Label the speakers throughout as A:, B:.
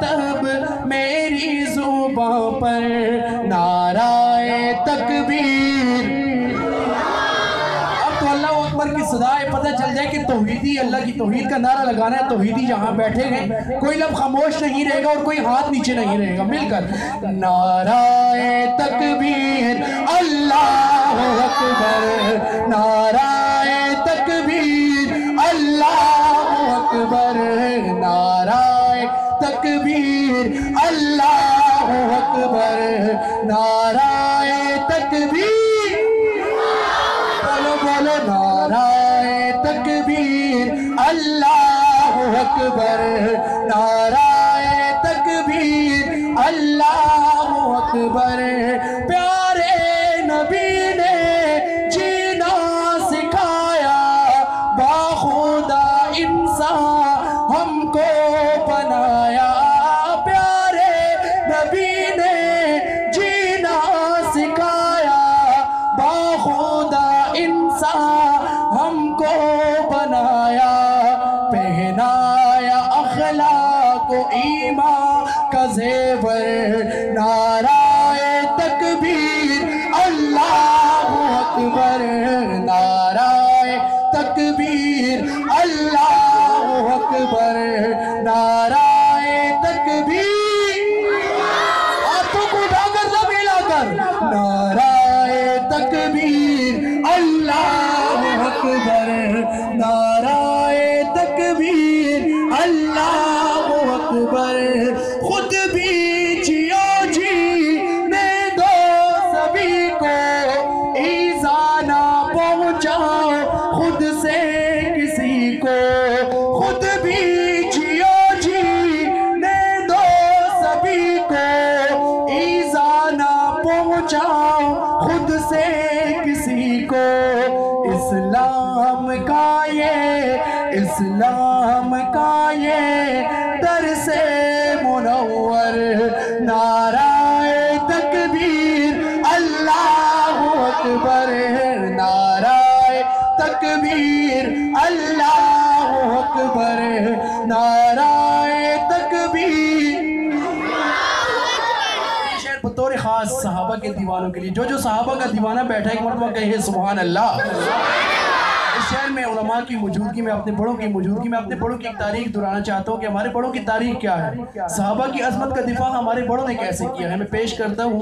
A: تب میری زبان پر نعرہ تکبیر۔ اب تو اللہ اکبر کی صدایں پتہ چل جائے کہ توحیدی اللہ کی توحید کا نعرہ لگانا ہے۔ توحیدی جہاں بیٹھے گئے کوئی لب خاموش نہیں رہے گا اور کوئی ہاتھ نیچے نہیں رہے گا، مل کر نعرہ تکبیر اللہ اکبر، نعرہ تکبیر اللہ اکبر، نعرہ تکبیر اللہ اکبر، نعرہ تکبیر، بولو بولو نعرہ تکبیر اللہ اکبر، نعرہ تکبیر اللہ اکبر۔ پیارے نبی نے جینا سکھایا، باخدا انسان ہم کو بنایا۔ پیارے نبی نے جینا سکھایا، باخدا انسان ہم کو بنایا۔ پہنایا اخلاق و ایمان کا زیور، نعرہ تکبیر اللہ اکبر، نعرہ تکبیر اللہ اکبر، نعرہ تکبیر، ہاتھوں کو اٹھا کر سب ہلا کر نعرہ تکبیر اللہ اکبر، نعرہ تکبیر اللہ اکبر۔ خود بھی جیو جینے دو سبھی کو، ایذا نہ پہنچاؤ خود سے کسی کو۔ خود بھی جیو جینے دو سبھی کو، ایذا نہ پہنچاؤ خود سے کسی کو۔ اسلام کا یہ درس منور، نعرہ تکبیر اللہ اکبر، نعرہ تکبیر اللہ اکبر، نعرہ تکبیر۔ شعر بطور خاص صحابہ کے دیوانوں کے لیے، جو صحابہ کا دیوانہ بیٹھا ایک مرتبہ کہے سبحان اللہ۔ اس شہر میں علماء کی موجودگی میں، اپنے بڑوں کی موجودگی میں، اپنے بڑوں کی ایک تاریخ دہرانا چاہتا ہوں کہ ہمارے بڑوں کی تاریخ کیا ہے، صحابہ کی عظمت کا دفاع ہمارے بڑوں نے کیسے کیا ہے۔ میں پیش کرتا ہوں،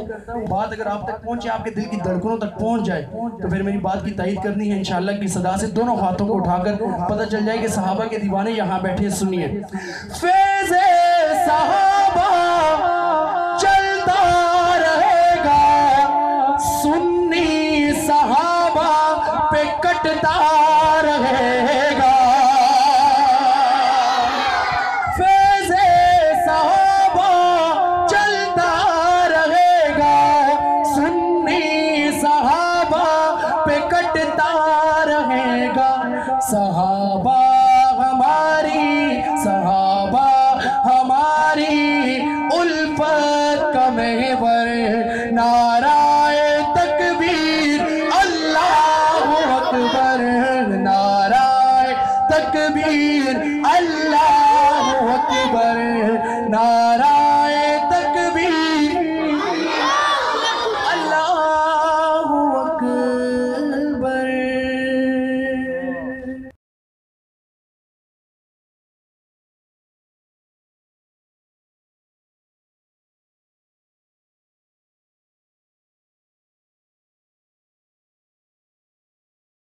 A: بات اگر آپ تک پہنچے، آپ کے دل کی دھڑکنوں تک پہنچ جائے تو پھر میری بات کی تائید کرنی ہے انشاءاللہ کی صدا سے دونوں ہاتھوں کو اٹھا کر پتہ چل جائے کہ صحابہ کے دیوانے یہاں بیٹھے۔ سنیے، فیض صحابہ چلتا رہے گا، سنی صحابہ پہ کٹتا رہے گا۔ فیض صحابہ چلتا رہے گا، سنی صحابہ پہ کٹتا رہے گا۔ صحابہ ہماری الفت کا محور،